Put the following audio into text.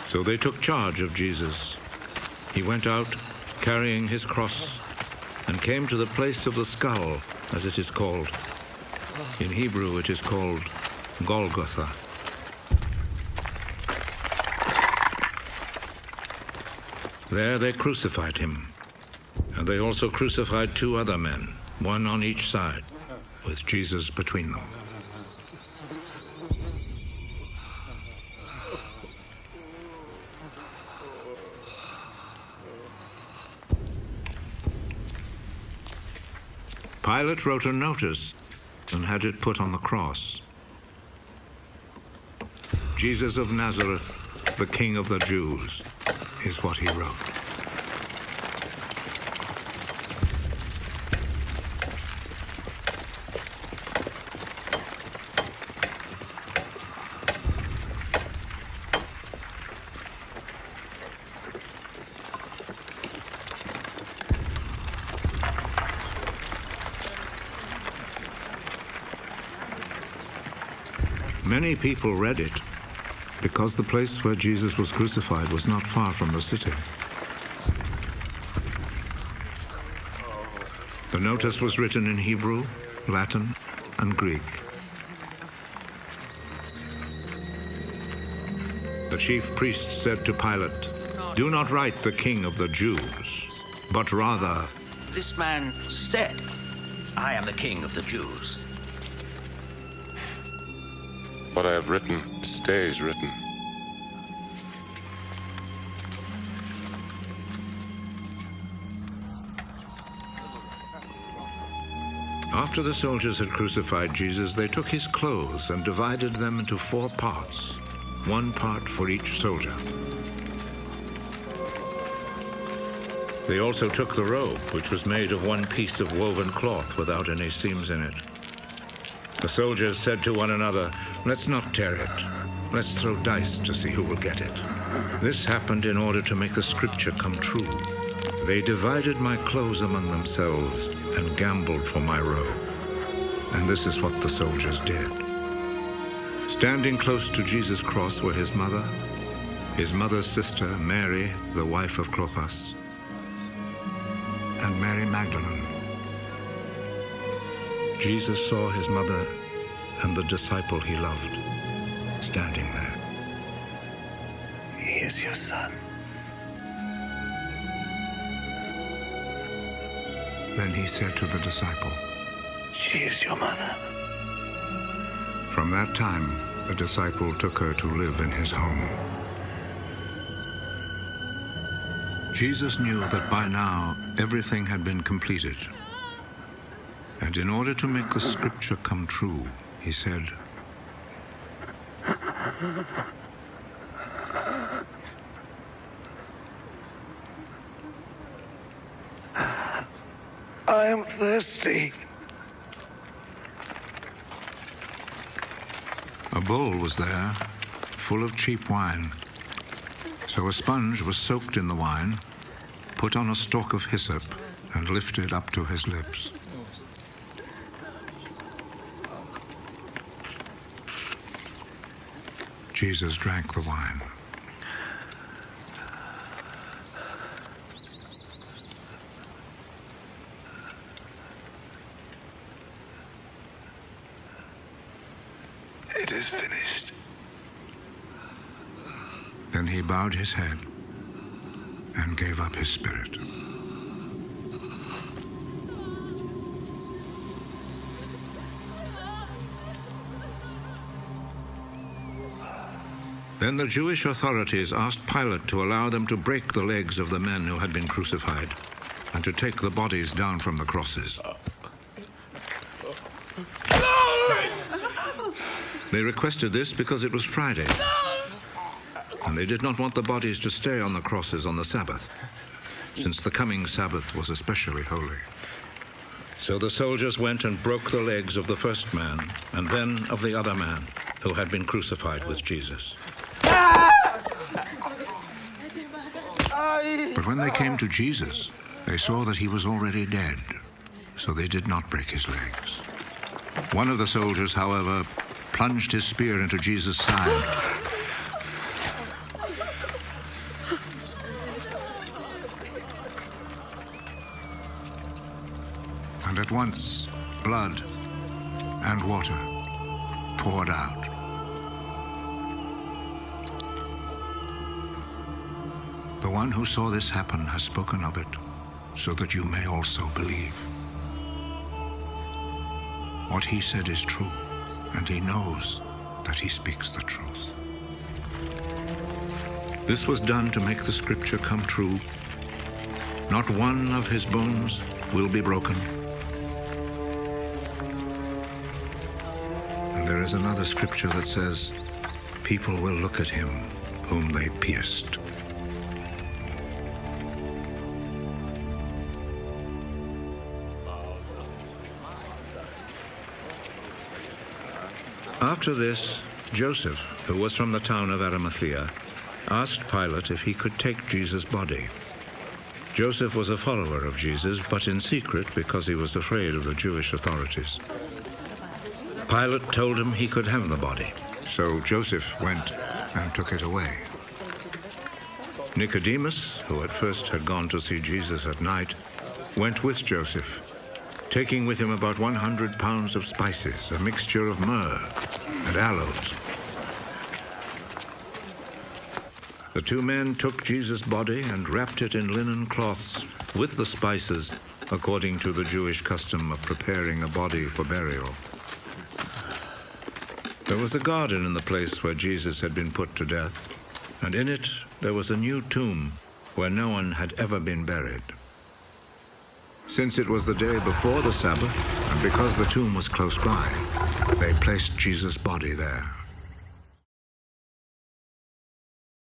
So they took charge of Jesus. He went out carrying his cross and came to the place of the skull, as it is called. In Hebrew it is called Golgotha. There they crucified him, and they also crucified 2 other men, one on each side, with Jesus between them. Pilate wrote a notice and had it put on the cross. Jesus of Nazareth, the King of the Jews, is what he wrote. Many people read it because the place where Jesus was crucified was not far from the city. The notice was written in Hebrew, Latin, and Greek. The chief priest said to Pilate, "Do not write the King of the Jews, but rather..." This man said, "I am the King of the Jews." What I have written stays written. After the soldiers had crucified Jesus, they took his clothes and divided them into 4 parts, 1 part for each soldier. They also took the robe, which was made of 1 piece of woven cloth without any seams in it. The soldiers said to one another, "Let's not tear it. Let's throw dice to see who will get it." This happened in order to make the scripture come true. They divided my clothes among themselves and gambled for my robe. And this is what the soldiers did. Standing close to Jesus' cross were his mother's sister, Mary, the wife of Clopas, and Mary Magdalene. Jesus saw his mother and the disciple he loved standing there. "He is your son." Then he said to the disciple, "She is your mother." From that time, the disciple took her to live in his home. Jesus knew that by now everything had been completed. And in order to make the scripture come true, he said, "I am thirsty." A bowl was there, full of cheap wine. So a sponge was soaked in the wine, put on a stalk of hyssop, and lifted up to his lips. Jesus drank the wine. "It is finished." Then he bowed his head and gave up his spirit. Then the Jewish authorities asked Pilate to allow them to break the legs of the men who had been crucified and to take the bodies down from the crosses. They requested this because it was Friday, and they did not want the bodies to stay on the crosses on the Sabbath, since the coming Sabbath was especially holy. So the soldiers went and broke the legs of the first man, and then of the other man who had been crucified with Jesus. But when they came to Jesus, they saw that he was already dead, so they did not break his legs. One of the soldiers, however, plunged his spear into Jesus' side, And at once, blood and water poured out. The one who saw this happen has spoken of it, so that you may also believe. What he said is true, and he knows that he speaks the truth. This was done to make the scripture come true. Not one of his bones will be broken. And there is another scripture that says, people will look at him whom they pierced. After this, Joseph, who was from the town of Arimathea, asked Pilate if he could take Jesus' body. Joseph was a follower of Jesus, but in secret because he was afraid of the Jewish authorities. Pilate told him he could have the body, so Joseph went and took it away. Nicodemus, who at first had gone to see Jesus at night, went with Joseph, taking with him about 100 pounds of spices, a mixture of myrrh and aloes. The two men took Jesus' body and wrapped it in linen cloths with the spices, according to the Jewish custom of preparing a body for burial. There was a garden in the place where Jesus had been put to death, and in it there was a new tomb where no one had ever been buried. Since it was the day before the Sabbath, and because the tomb was close by, they placed Jesus' body there.